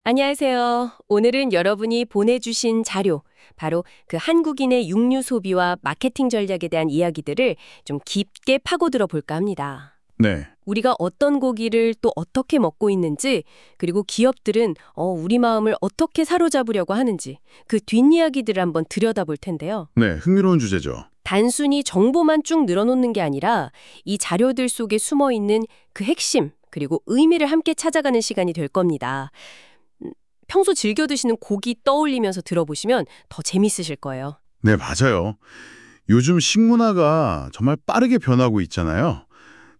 안녕하세요. 오늘은 여러분이 보내주신 자료, 바로 그 한국인의 육류 소비와 마케팅 전략에 대한 이야기들을 좀 깊게 파고들어 볼까 합니다. 네, 우리가 어떤 고기를 또 어떻게 먹고 있는지, 그리고 기업들은 우리 마음을 어떻게 사로잡으려고 하는지 그 뒷이야기들을 한번 들여다볼 텐데요. 네, 흥미로운 주제죠. 단순히 정보만 쭉 늘어놓는 게 아니라 이 자료들 속에 숨어 있는 그 핵심, 그리고 의미를 함께 찾아가는 시간이 될 겁니다. 평소 즐겨 드시는 고기 떠올리면서 들어보시면 더 재밌으실 거예요. 네, 맞아요. 요즘 식문화가 정말 빠르게 변하고 있잖아요.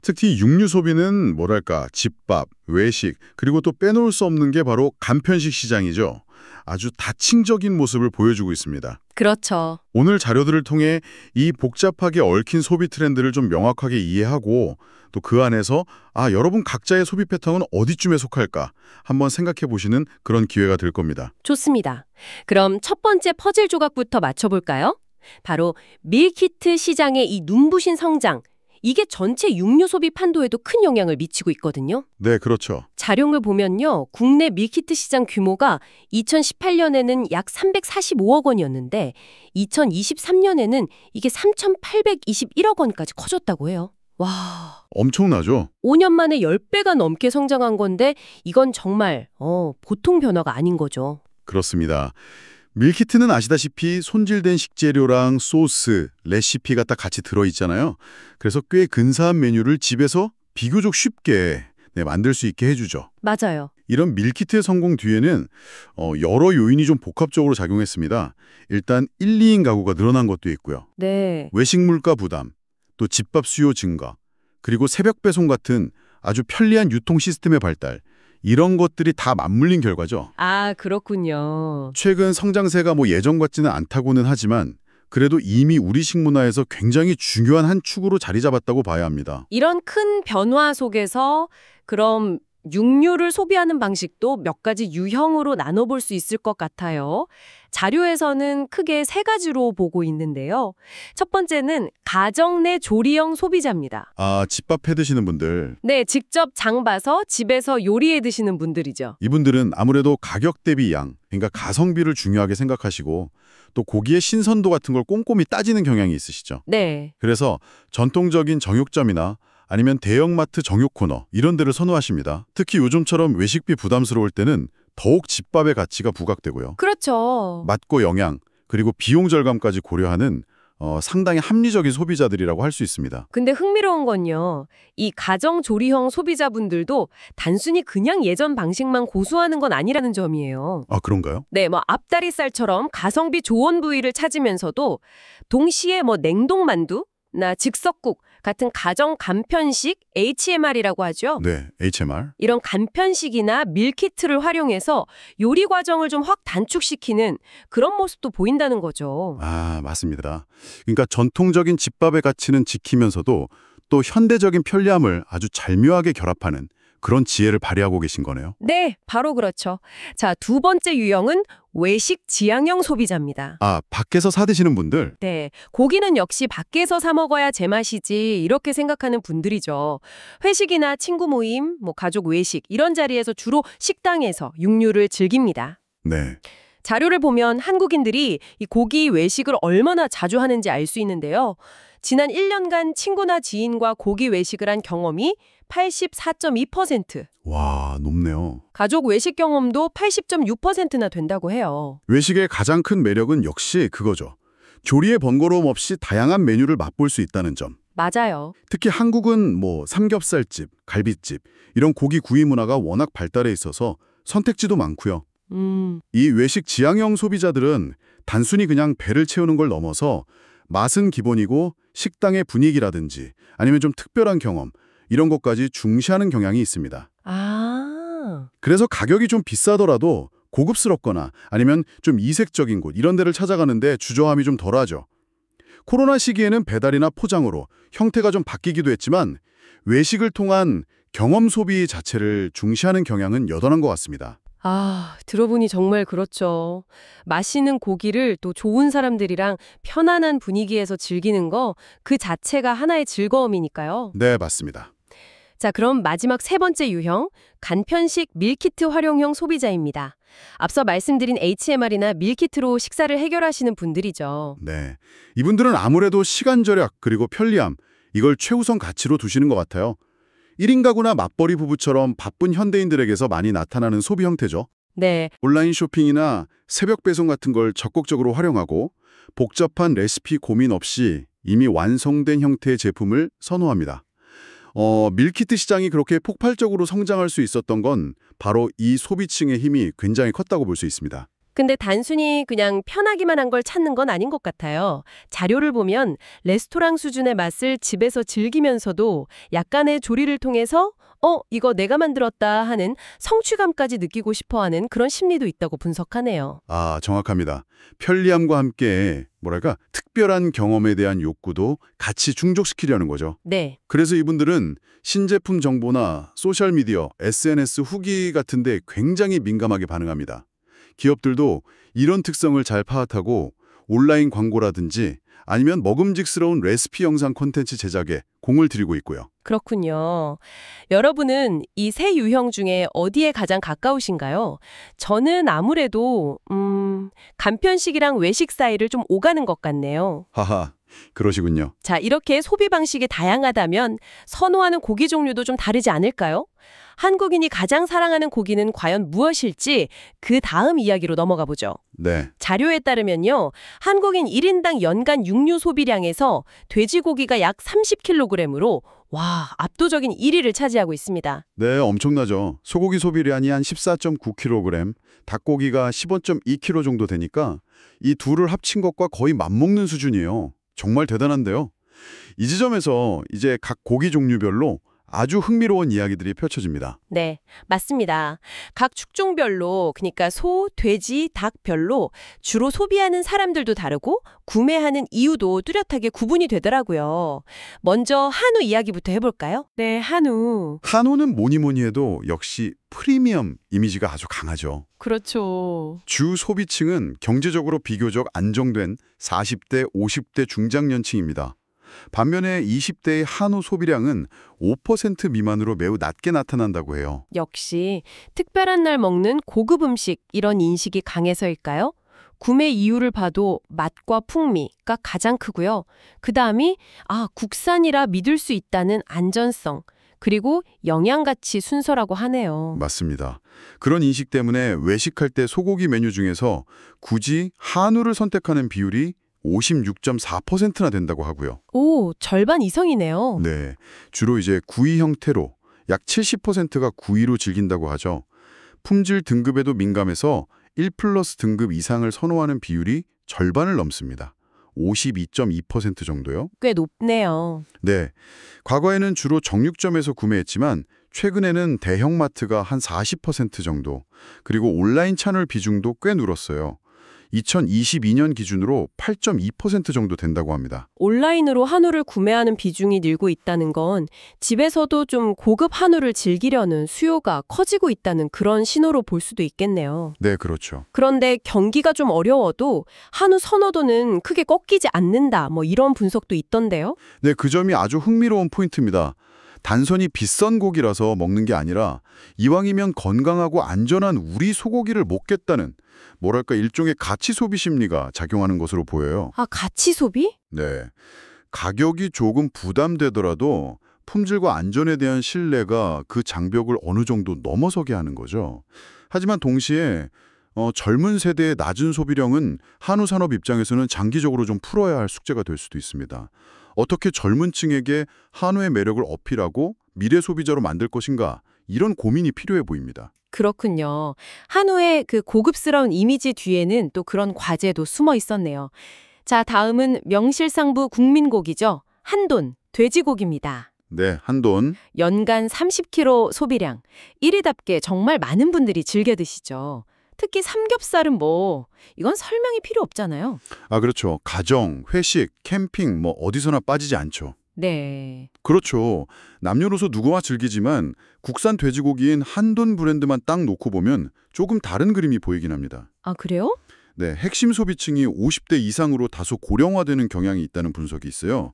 특히 육류 소비는 뭐랄까, 집밥, 외식, 그리고 또 빼놓을 수 없는 게 바로 간편식 시장이죠. 아주 다층적인 모습을 보여주고 있습니다. 그렇죠. 오늘 자료들을 통해 이 복잡하게 얽힌 소비 트렌드를 좀 명확하게 이해하고 또 그 안에서 여러분 각자의 소비 패턴은 어디쯤에 속할까 한번 생각해 보시는 그런 기회가 될 겁니다. 좋습니다. 그럼 첫 번째 퍼즐 조각부터 맞춰볼까요? 바로 밀키트 시장의 이 눈부신 성장. 이게 전체 육류 소비 판도에도 큰 영향을 미치고 있거든요. 네, 그렇죠. 자료를 보면요. 국내 밀키트 시장 규모가 2018년에는 약 345억 원이었는데 2023년에는 이게 3,821억 원까지 커졌다고 해요. 와, 엄청나죠? 5년 만에 10배가 넘게 성장한 건데 이건 정말 보통 변화가 아닌 거죠. 그렇습니다. 밀키트는 아시다시피 손질된 식재료랑 소스, 레시피가 딱 같이 들어있잖아요. 그래서 꽤 근사한 메뉴를 집에서 비교적 쉽게 만들 수 있게 해주죠. 맞아요. 이런 밀키트의 성공 뒤에는 여러 요인이 좀 복합적으로 작용했습니다. 일단 1, 2인 가구가 늘어난 것도 있고요. 네. 외식 물가 부담, 또 집밥 수요 증가, 그리고 새벽 배송 같은 아주 편리한 유통 시스템의 발달, 이런 것들이 다 맞물린 결과죠. 아, 그렇군요. 최근 성장세가 예전 같지는 않다고는 하지만 그래도 이미 우리 식문화에서 굉장히 중요한 한 축으로 자리 잡았다고 봐야 합니다. 이런 큰 변화 속에서 그럼 육류를 소비하는 방식도 몇 가지 유형으로 나눠볼 수 있을 것 같아요. 자료에서는 크게 세 가지로 보고 있는데요. 첫 번째는 가정 내 조리형 소비자입니다. 집밥 해 드시는 분들, 네, 직접 장 봐서 집에서 요리해 드시는 분들이죠. 이분들은 아무래도 가격 대비 양, 그러니까 가성비를 중요하게 생각하시고 또 고기의 신선도 같은 걸 꼼꼼히 따지는 경향이 있으시죠. 네. 그래서 전통적인 정육점이나 아니면 대형마트 정육 코너 이런 데를 선호하십니다. 특히 요즘처럼 외식비 부담스러울 때는 더욱 집밥의 가치가 부각되고요. 그렇죠. 맛과 영양, 그리고 비용 절감까지 고려하는 상당히 합리적인 소비자들이라고 할 수 있습니다. 근데 흥미로운 건요. 이 가정 조리형 소비자분들도 단순히 그냥 예전 방식만 고수하는 건 아니라는 점이에요. 그런가요? 네, 앞다리살처럼 가성비 좋은 부위를 찾으면서도 동시에 냉동만두나 즉석국 같은 가정 간편식 HMR이라고 하죠. 네, HMR. 이런 간편식이나 밀키트를 활용해서 요리 과정을 좀 확 단축시키는 그런 모습도 보인다는 거죠. 맞습니다. 그러니까 전통적인 집밥의 가치는 지키면서도 또 현대적인 편리함을 아주 절묘하게 결합하는 그런 지혜를 발휘하고 계신 거네요. 네, 바로 그렇죠. 자, 두 번째 유형은 외식 지향형 소비자입니다. 밖에서 사 드시는 분들. 네, 고기는 역시 밖에서 사 먹어야 제맛이지 이렇게 생각하는 분들이죠. 회식이나 친구 모임, 가족 외식 이런 자리에서 주로 식당에서 육류를 즐깁니다. 네. 자료를 보면 한국인들이 이 고기 외식을 얼마나 자주 하는지 알 수 있는데요. 지난 1년간 친구나 지인과 고기 외식을 한 경험이 84.2%, 와, 높네요. 가족 외식 경험도 80.6%나 된다고 해요. 외식의 가장 큰 매력은 역시 그거죠. 조리의 번거로움 없이 다양한 메뉴를 맛볼 수 있다는 점. 맞아요. 특히 한국은 삼겹살집, 갈비집 이런 고기 구이 문화가 워낙 발달해 있어서 선택지도 많고요. 이 외식 지향형 소비자들은 단순히 그냥 배를 채우는 걸 넘어서 맛은 기본이고 식당의 분위기라든지 아니면 좀 특별한 경험 이런 것까지 중시하는 경향이 있습니다. 그래서 가격이 좀 비싸더라도 고급스럽거나 아니면 좀 이색적인 곳 이런 데를 찾아가는데 주저함이 좀 덜하죠. 코로나 시기에는 배달이나 포장으로 형태가 좀 바뀌기도 했지만 외식을 통한 경험 소비 자체를 중시하는 경향은 여전한 것 같습니다. 들어보니 정말 그렇죠. 맛있는 고기를 또 좋은 사람들이랑 편안한 분위기에서 즐기는 거 그 자체가 하나의 즐거움이니까요. 네, 맞습니다. 자, 그럼 마지막 세 번째 유형, 간편식 밀키트 활용형 소비자입니다. 앞서 말씀드린 HMR이나 밀키트로 식사를 해결하시는 분들이죠. 네. 이분들은 아무래도 시간 절약 그리고 편리함, 이걸 최우선 가치로 두시는 것 같아요. 1인 가구나 맞벌이 부부처럼 바쁜 현대인들에게서 많이 나타나는 소비 형태죠. 네, 온라인 쇼핑이나 새벽 배송 같은 걸 적극적으로 활용하고 복잡한 레시피 고민 없이 이미 완성된 형태의 제품을 선호합니다. 밀키트 시장이 그렇게 폭발적으로 성장할 수 있었던 건 바로 이 소비층의 힘이 굉장히 컸다고 볼 수 있습니다. 근데 단순히 그냥 편하기만 한 걸 찾는 건 아닌 것 같아요. 자료를 보면 레스토랑 수준의 맛을 집에서 즐기면서도 약간의 조리를 통해서 이거 내가 만들었다 하는 성취감까지 느끼고 싶어하는 그런 심리도 있다고 분석하네요. 아, 정확합니다. 편리함과 함께 뭐랄까 특별한 경험에 대한 욕구도 같이 충족시키려는 거죠. 네, 그래서 이분들은 신제품 정보나 소셜미디어, SNS 후기 같은 데 굉장히 민감하게 반응합니다. 기업들도 이런 특성을 잘 파악하고 온라인 광고라든지 아니면 먹음직스러운 레시피 영상 콘텐츠 제작에 공을 들이고 있고요. 그렇군요. 여러분은 이 세 유형 중에 어디에 가장 가까우신가요? 저는 아무래도 간편식이랑 외식 사이를 좀 오가는 것 같네요. 하하, 그러시군요. 자, 이렇게 소비 방식이 다양하다면 선호하는 고기 종류도 좀 다르지 않을까요? 한국인이 가장 사랑하는 고기는 과연 무엇일지 그 다음 이야기로 넘어가 보죠. 네, 자료에 따르면요. 한국인 1인당 연간 육류 소비량에서 돼지고기가 약 30kg으로 압도적인 1위를 차지하고 있습니다. 네, 엄청나죠. 소고기 소비량이 한 14.9kg, 닭고기가 15.2kg 정도 되니까 이 둘을 합친 것과 거의 맞먹는 수준이에요. 정말 대단한데요. 이 지점에서 이제 각 고기 종류별로 아주 흥미로운 이야기들이 펼쳐집니다. 네, 맞습니다. 각 축종별로, 그러니까 소, 돼지, 닭별로 주로 소비하는 사람들도 다르고 구매하는 이유도 뚜렷하게 구분이 되더라고요. 먼저 한우 이야기부터 해볼까요? 네, 한우. 한우는 뭐니 해도 역시 프리미엄 이미지가 아주 강하죠. 그렇죠. 주 소비층은 경제적으로 비교적 안정된 40대, 50대 중장년층입니다. 반면에 20대의 한우 소비량은 5% 미만으로 매우 낮게 나타난다고 해요. 역시 특별한 날 먹는 고급 음식 이런 인식이 강해서일까요? 구매 이유를 봐도 맛과 풍미가 가장 크고요. 그 다음이 국산이라 믿을 수 있다는 안전성, 그리고 영양가치 순서라고 하네요. 맞습니다. 그런 인식 때문에 외식할 때 소고기 메뉴 중에서 굳이 한우를 선택하는 비율이 56.4%나 된다고 하고요. 오, 절반 이상이네요. 네, 주로 이제 구이 형태로 약 70%가 구이로 즐긴다고 하죠. 품질 등급에도 민감해서 1플러스 등급 이상을 선호하는 비율이 절반을 넘습니다. 52.2% 정도요. 꽤 높네요. 네, 과거에는 주로 정육점에서 구매했지만 최근에는 대형마트가 한 40% 정도, 그리고 온라인 채널 비중도 꽤 늘었어요. 2022년 기준으로 8.2% 정도 된다고 합니다. 온라인으로 한우를 구매하는 비중이 늘고 있다는 건 집에서도 좀 고급 한우를 즐기려는 수요가 커지고 있다는 그런 신호로 볼 수도 있겠네요. 네, 그렇죠. 그런데 경기가 좀 어려워도 한우 선호도는 크게 꺾이지 않는다, 이런 분석도 있던데요. 네, 그 점이 아주 흥미로운 포인트입니다. 단순히 비싼 고기라서 먹는 게 아니라 이왕이면 건강하고 안전한 우리 소고기를 먹겠다는 뭐랄까 일종의 가치 소비 심리가 작용하는 것으로 보여요. 가치 소비? 네, 가격이 조금 부담되더라도 품질과 안전에 대한 신뢰가 그 장벽을 어느 정도 넘어서게 하는 거죠. 하지만 동시에 젊은 세대의 낮은 소비량은 한우 산업 입장에서는 장기적으로 좀 풀어야 할 숙제가 될 수도 있습니다. 어떻게 젊은 층에게 한우의 매력을 어필하고 미래 소비자로 만들 것인가, 이런 고민이 필요해 보입니다. 그렇군요. 한우의 그 고급스러운 이미지 뒤에는 또 그런 과제도 숨어 있었네요. 자, 다음은 명실상부 국민고기죠. 한돈, 돼지고기입니다. 네, 한돈. 연간 30kg 소비량. 1위답게 정말 많은 분들이 즐겨 드시죠. 특히 삼겹살은 이건 설명이 필요 없잖아요. 그렇죠. 가정, 회식, 캠핑 어디서나 빠지지 않죠. 네. 그렇죠. 남녀노소 누구나 즐기지만 국산 돼지고기인 한돈 브랜드만 딱 놓고 보면 조금 다른 그림이 보이긴 합니다. 그래요? 네, 핵심 소비층이 50대 이상으로 다소 고령화되는 경향이 있다는 분석이 있어요.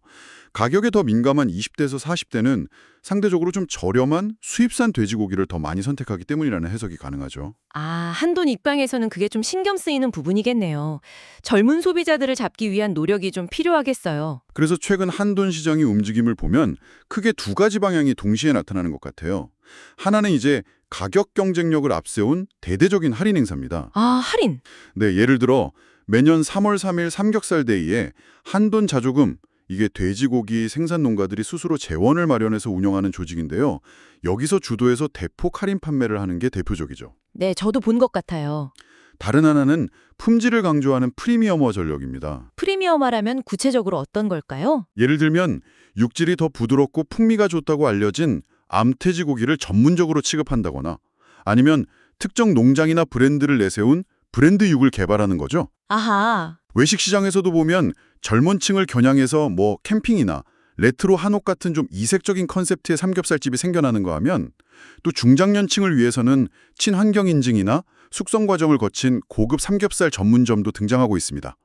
가격에 더 민감한 20대에서 40대는 상대적으로 좀 저렴한 수입산 돼지고기를 더 많이 선택하기 때문이라는 해석이 가능하죠. 아, 한돈 입장에서는 그게 좀 신경 쓰이는 부분이겠네요. 젊은 소비자들을 잡기 위한 노력이 좀 필요하겠어요. 그래서 최근 한돈 시장의 움직임을 보면 크게 두 가지 방향이 동시에 나타나는 것 같아요. 하나는 이제 가격 경쟁력을 앞세운 대대적인 할인 행사입니다. 아, 할인. 네, 예를 들어 매년 3월 3일 삼겹살 데이에 한돈 자조금, 이게 돼지고기 생산 농가들이 스스로 재원을 마련해서 운영하는 조직인데요. 여기서 주도해서 대폭 할인 판매를 하는 게 대표적이죠. 네, 저도 본 것 같아요. 다른 하나는 품질을 강조하는 프리미엄화 전략입니다. 프리미엄화라면 구체적으로 어떤 걸까요? 예를 들면 육질이 더 부드럽고 풍미가 좋다고 알려진 암돼지고기를 전문적으로 취급한다거나 아니면 특정 농장이나 브랜드를 내세운 브랜드 육을 개발하는 거죠. 아하. 외식 시장에서도 보면 젊은 층을 겨냥해서 캠핑이나 레트로 한옥 같은 좀 이색적인 컨셉트의 삼겹살집이 생겨나는 거 하면 또 중장년층을 위해서는 친환경 인증이나 숙성 과정을 거친 고급 삼겹살 전문점도 등장하고 있습니다.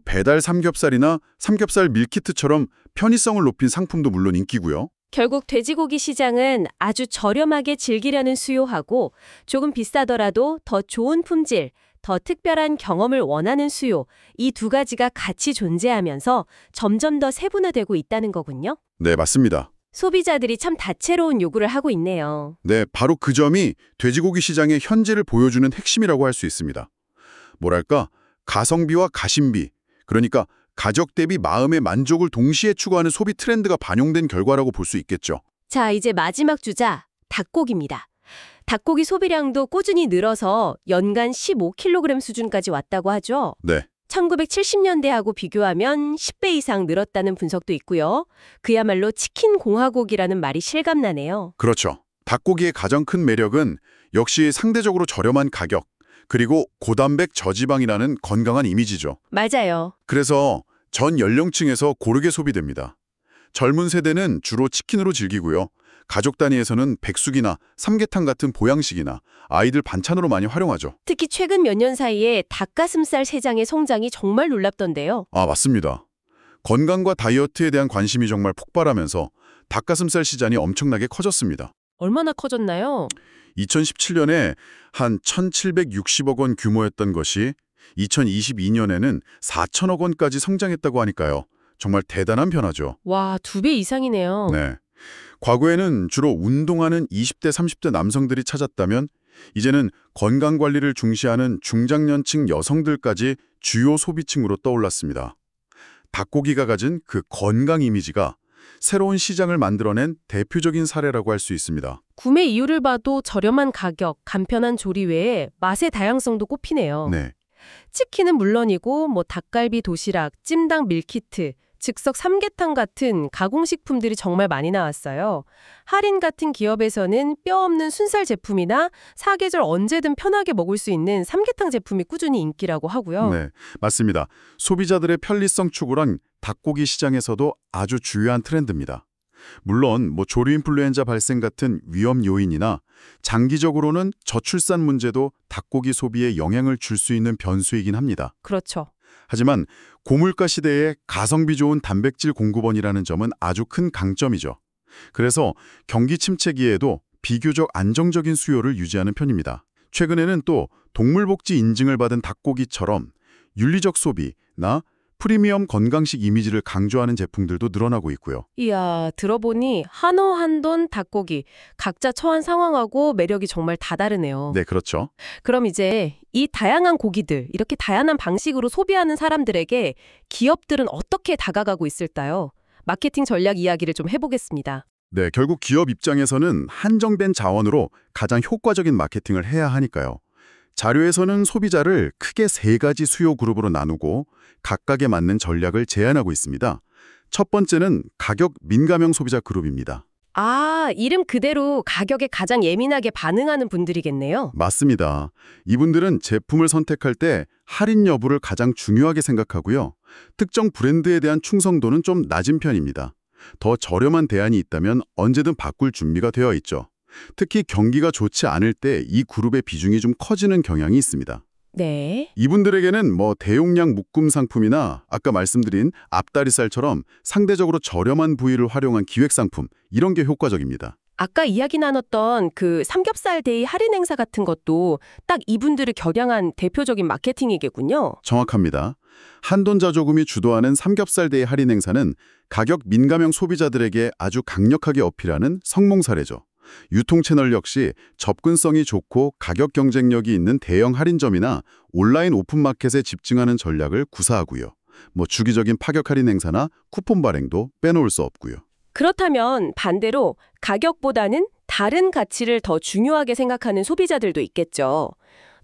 배달 삼겹살이나 삼겹살 밀키트처럼 편의성을 높인 상품도 물론 인기고요. 결국 돼지고기 시장은 아주 저렴하게 즐기려는 수요하고 조금 비싸더라도 더 좋은 품질, 더 특별한 경험을 원하는 수요, 이 두 가지가 같이 존재하면서 점점 더 세분화되고 있다는 거군요. 네, 맞습니다. 소비자들이 참 다채로운 요구를 하고 있네요. 네, 바로 그 점이 돼지고기 시장의 현재를 보여주는 핵심이라고 할 수 있습니다. 뭐랄까, 가성비와 가심비, 그러니까 가격 대비 마음의 만족을 동시에 추구하는 소비 트렌드가 반영된 결과라고 볼 수 있겠죠. 자, 이제 마지막 주자, 닭고기입니다. 닭고기 소비량도 꾸준히 늘어서 연간 15kg 수준까지 왔다고 하죠. 네. 1970년대하고 비교하면 10배 이상 늘었다는 분석도 있고요. 그야말로 치킨 공화국이라는 말이 실감나네요. 그렇죠. 닭고기의 가장 큰 매력은 역시 상대적으로 저렴한 가격, 그리고 고단백 저지방이라는 건강한 이미지죠. 맞아요. 그래서 전 연령층에서 고르게 소비됩니다. 젊은 세대는 주로 치킨으로 즐기고요. 가족 단위에서는 백숙이나 삼계탕 같은 보양식이나 아이들 반찬으로 많이 활용하죠. 특히 최근 몇 년 사이에 닭가슴살 시장의 성장이 정말 놀랍던데요. 아, 맞습니다. 건강과 다이어트에 대한 관심이 정말 폭발하면서 닭가슴살 시장이 엄청나게 커졌습니다. 얼마나 커졌나요? 2017년에 한 1,760억 원 규모였던 것이 2022년에는 4천억 원까지 성장했다고 하니까요. 정말 대단한 변화죠. 와, 2배 이상이네요. 네. 과거에는 주로 운동하는 20대, 30대 남성들이 찾았다면 이제는 건강관리를 중시하는 중장년층 여성들까지 주요 소비층으로 떠올랐습니다. 닭고기가 가진 그 건강 이미지가 새로운 시장을 만들어낸 대표적인 사례라고 할 수 있습니다. 구매 이유를 봐도 저렴한 가격, 간편한 조리 외에 맛의 다양성도 꼽히네요. 네. 치킨은 물론이고 닭갈비 도시락, 찜닭 밀키트, 즉석 삼계탕 같은 가공식품들이 정말 많이 나왔어요. 할인 같은 기업에서는 뼈 없는 순살 제품이나 사계절 언제든 편하게 먹을 수 있는 삼계탕 제품이 꾸준히 인기라고 하고요. 네, 맞습니다. 소비자들의 편리성 추구란 닭고기 시장에서도 아주 중요한 트렌드입니다. 물론 조류 인플루엔자 발생 같은 위험 요인이나 장기적으로는 저출산 문제도 닭고기 소비에 영향을 줄 수 있는 변수이긴 합니다. 그렇죠. 하지만 고물가 시대에 가성비 좋은 단백질 공급원이라는 점은 아주 큰 강점이죠. 그래서 경기 침체기에도 비교적 안정적인 수요를 유지하는 편입니다. 최근에는 또 동물복지 인증을 받은 닭고기처럼 윤리적 소비나 프리미엄 건강식 이미지를 강조하는 제품들도 늘어나고 있고요. 이야, 들어보니 한호 한돈 닭고기 각자 처한 상황하고 매력이 정말 다 다르네요. 네, 그렇죠. 그럼 이제 이 다양한 고기들, 이렇게 다양한 방식으로 소비하는 사람들에게 기업들은 어떻게 다가가고 있을까요? 마케팅 전략 이야기를 좀 해보겠습니다. 네, 결국 기업 입장에서는 한정된 자원으로 가장 효과적인 마케팅을 해야 하니까요. 자료에서는 소비자를 크게 3가지 수요 그룹으로 나누고 각각에 맞는 전략을 제안하고 있습니다. 첫 번째는 가격 민감형 소비자 그룹입니다. 아, 이름 그대로 가격에 가장 예민하게 반응하는 분들이겠네요. 맞습니다. 이분들은 제품을 선택할 때 할인 여부를 가장 중요하게 생각하고요. 특정 브랜드에 대한 충성도는 좀 낮은 편입니다. 더 저렴한 대안이 있다면 언제든 바꿀 준비가 되어 있죠. 특히 경기가 좋지 않을 때 이 그룹의 비중이 좀 커지는 경향이 있습니다. 네. 이분들에게는 뭐 대용량 묶음 상품이나 아까 말씀드린 앞다리살처럼 상대적으로 저렴한 부위를 활용한 기획 상품, 이런 게 효과적입니다. 아까 이야기 나눴던 그 삼겹살 데이 할인 행사 같은 것도 딱 이분들을 겨냥한 대표적인 마케팅이겠군요. 정확합니다. 한돈자조금이 주도하는 삼겹살 데이 할인 행사는 가격 민감형 소비자들에게 아주 강력하게 어필하는 성공 사례죠. 유통 채널 역시 접근성이 좋고 가격 경쟁력이 있는 대형 할인점이나 온라인 오픈마켓에 집중하는 전략을 구사하고요. 뭐 주기적인 파격 할인 행사나 쿠폰 발행도 빼놓을 수 없고요. 그렇다면 반대로 가격보다는 다른 가치를 더 중요하게 생각하는 소비자들도 있겠죠.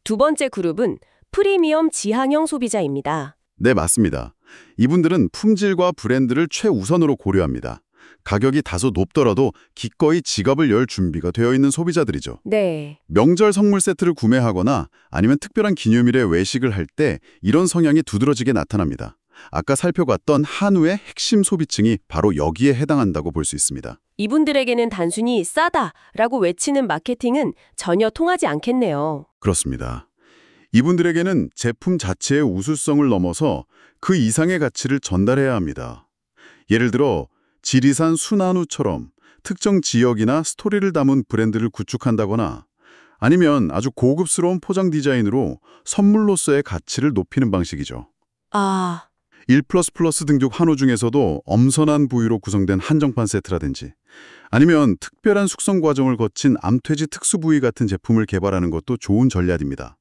두 번째 그룹은 프리미엄 지향형 소비자입니다. 네, 맞습니다. 이분들은 품질과 브랜드를 최우선으로 고려합니다. 가격이 다소 높더라도 기꺼이 지갑을 열 준비가 되어 있는 소비자들이죠. 네. 명절 선물 세트를 구매하거나 아니면 특별한 기념일에 외식을 할 때 이런 성향이 두드러지게 나타납니다. 아까 살펴봤던 한우의 핵심 소비층이 바로 여기에 해당한다고 볼 수 있습니다. 이분들에게는 단순히 싸다라고 외치는 마케팅은 전혀 통하지 않겠네요. 그렇습니다. 이분들에게는 제품 자체의 우수성을 넘어서 그 이상의 가치를 전달해야 합니다. 예를 들어 지리산 순한우처럼 특정 지역이나 스토리를 담은 브랜드를 구축한다거나 아니면 아주 고급스러운 포장 디자인으로 선물로서의 가치를 높이는 방식이죠. 아, 1++ 등급 한우 중에서도 엄선한 부위로 구성된 한정판 세트라든지 아니면 특별한 숙성 과정을 거친 암퇴지 특수 부위 같은 제품을 개발하는 것도 좋은 전략입니다.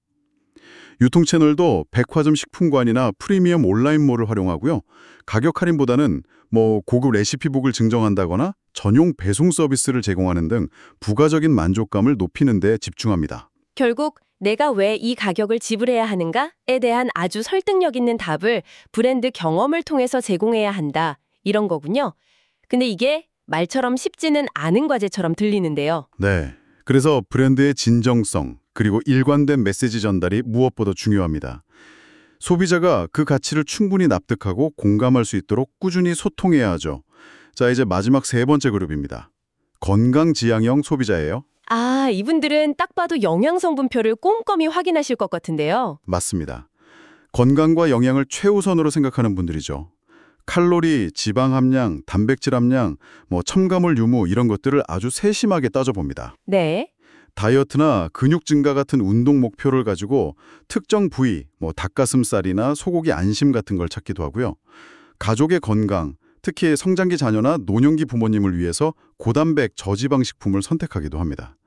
유통 채널도 백화점 식품관이나 프리미엄 온라인몰을 활용하고요. 가격 할인보다는 뭐 고급 레시피북을 증정한다거나 전용 배송 서비스를 제공하는 등 부가적인 만족감을 높이는 데 집중합니다. 결국 내가 왜 이 가격을 지불해야 하는가에 대한 아주 설득력 있는 답을 브랜드 경험을 통해서 제공해야 한다. 이런 거군요. 근데 이게 말처럼 쉽지는 않은 과제처럼 들리는데요. 네, 그래서 브랜드의 진정성 그리고 일관된 메시지 전달이 무엇보다 중요합니다. 소비자가 그 가치를 충분히 납득하고 공감할 수 있도록 꾸준히 소통해야 하죠. 자, 이제 마지막 세 번째 그룹입니다. 건강지향형 소비자예요. 아, 이분들은 딱 봐도 영양 성분표를 꼼꼼히 확인하실 것 같은데요. 맞습니다. 건강과 영양을 최우선으로 생각하는 분들이죠. 칼로리, 지방 함량, 단백질 함량, 첨가물 유무 이런 것들을 아주 세심하게 따져봅니다. 네. 다이어트나 근육 증가 같은 운동 목표를 가지고 특정 부위, 닭가슴살이나 소고기 안심 같은 걸 찾기도 하고요. 가족의 건강, 특히 성장기 자녀나 노년기 부모님을 위해서 고단백 저지방 식품을 선택하기도 합니다.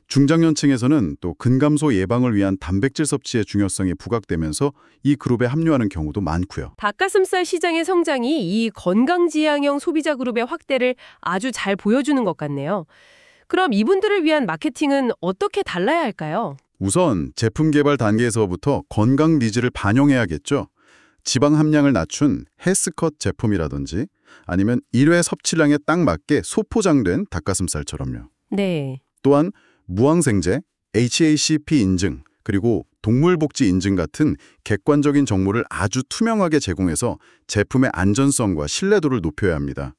중장년층에서는 또 근감소 예방을 위한 단백질 섭취의 중요성이 부각되면서 이 그룹에 합류하는 경우도 많고요. 닭가슴살 시장의 성장이 이 건강지향형 소비자 그룹의 확대를 아주 잘 보여주는 것 같네요. 그럼 이분들을 위한 마케팅은 어떻게 달라야 할까요? 우선 제품 개발 단계에서부터 건강 니즈를 반영해야겠죠. 지방 함량을 낮춘 헬스컷 제품이라든지 아니면 1회 섭취량에 딱 맞게 소포장된 닭가슴살처럼요. 네. 또한 무항생제, HACP 인증, 그리고 동물복지 인증 같은 객관적인 정보를 아주 투명하게 제공해서 제품의 안전성과 신뢰도를 높여야 합니다.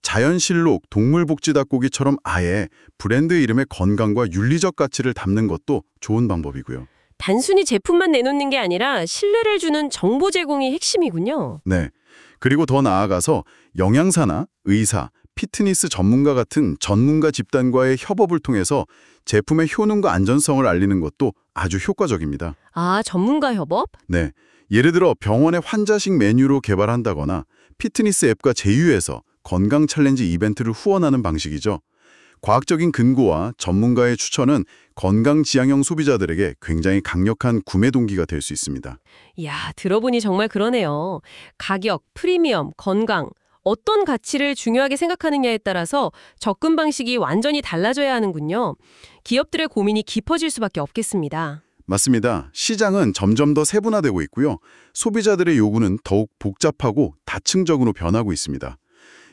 자연실록, 동물복지 닭고기처럼 아예 브랜드 이름의 건강과 윤리적 가치를 담는 것도 좋은 방법이고요. 단순히 제품만 내놓는 게 아니라 신뢰를 주는 정보 제공이 핵심이군요. 네. 그리고 더 나아가서 영양사나 의사, 피트니스 전문가 같은 전문가 집단과의 협업을 통해서 제품의 효능과 안전성을 알리는 것도 아주 효과적입니다. 아, 전문가 협업? 네. 예를 들어 병원의 환자식 메뉴로 개발한다거나 피트니스 앱과 제휴해서 건강 챌린지 이벤트를 후원하는 방식이죠. 과학적인 근거와 전문가의 추천은 건강 지향형 소비자들에게 굉장히 강력한 구매 동기가 될 수 있습니다. 이야, 들어보니 정말 그러네요. 가격, 프리미엄, 건강, 어떤 가치를 중요하게 생각하느냐에 따라서 접근 방식이 완전히 달라져야 하는군요. 기업들의 고민이 깊어질 수밖에 없겠습니다. 맞습니다. 시장은 점점 더 세분화되고 있고요. 소비자들의 요구는 더욱 복잡하고 다층적으로 변하고 있습니다.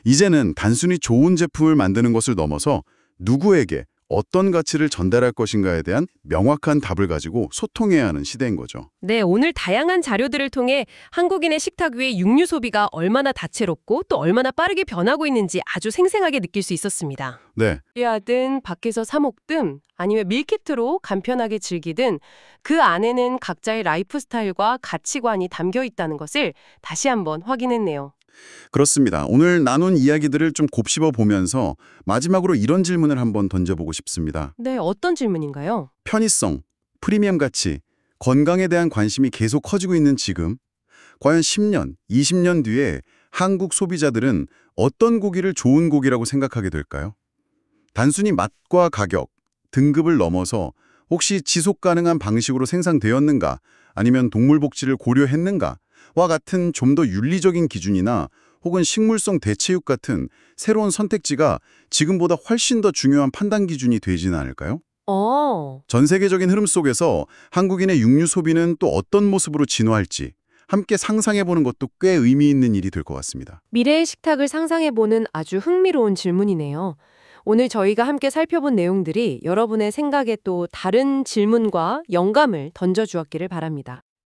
이제는 단순히 좋은 제품을 만드는 것을 넘어서 누구에게 어떤 가치를 전달할 것인가에 대한 명확한 답을 가지고 소통해야 하는 시대인 거죠. 네, 오늘 다양한 자료들을 통해 한국인의 식탁 위의 육류 소비가 얼마나 다채롭고 또 얼마나 빠르게 변하고 있는지 아주 생생하게 느낄 수 있었습니다. 네, 요리하든 밖에서 사 먹든 아니면 밀키트로 간편하게 즐기든 그 안에는 각자의 라이프 스타일과 가치관이 담겨 있다는 것을 다시 한번 확인했네요. 그렇습니다. 오늘 나눈 이야기들을 좀 곱씹어 보면서 마지막으로 이런 질문을 한번 던져보고 싶습니다. 네, 어떤 질문인가요? 편의성, 프리미엄 가치, 건강에 대한 관심이 계속 커지고 있는 지금, 과연 10년, 20년 뒤에 한국 소비자들은 어떤 고기를 좋은 고기라고 생각하게 될까요? 단순히 맛과 가격, 등급을 넘어서 혹시 지속 가능한 방식으로 생산되었는가, 아니면 동물 복지를 고려했는가와 같은 좀 더 윤리적인 기준이나 혹은 식물성 대체육 같은 새로운 선택지가 지금보다 훨씬 더 중요한 판단 기준이 되지는 않을까요? 전 세계적인 흐름 속에서 한국인의 육류 소비는 또 어떤 모습으로 진화할지 함께 상상해보는 것도 꽤 의미 있는 일이 될 것 같습니다. 미래의 식탁을 상상해보는 아주 흥미로운 질문이네요. 오늘 저희가 함께 살펴본 내용들이 여러분의 생각에 또 다른 질문과 영감을 던져주었기를 바랍니다.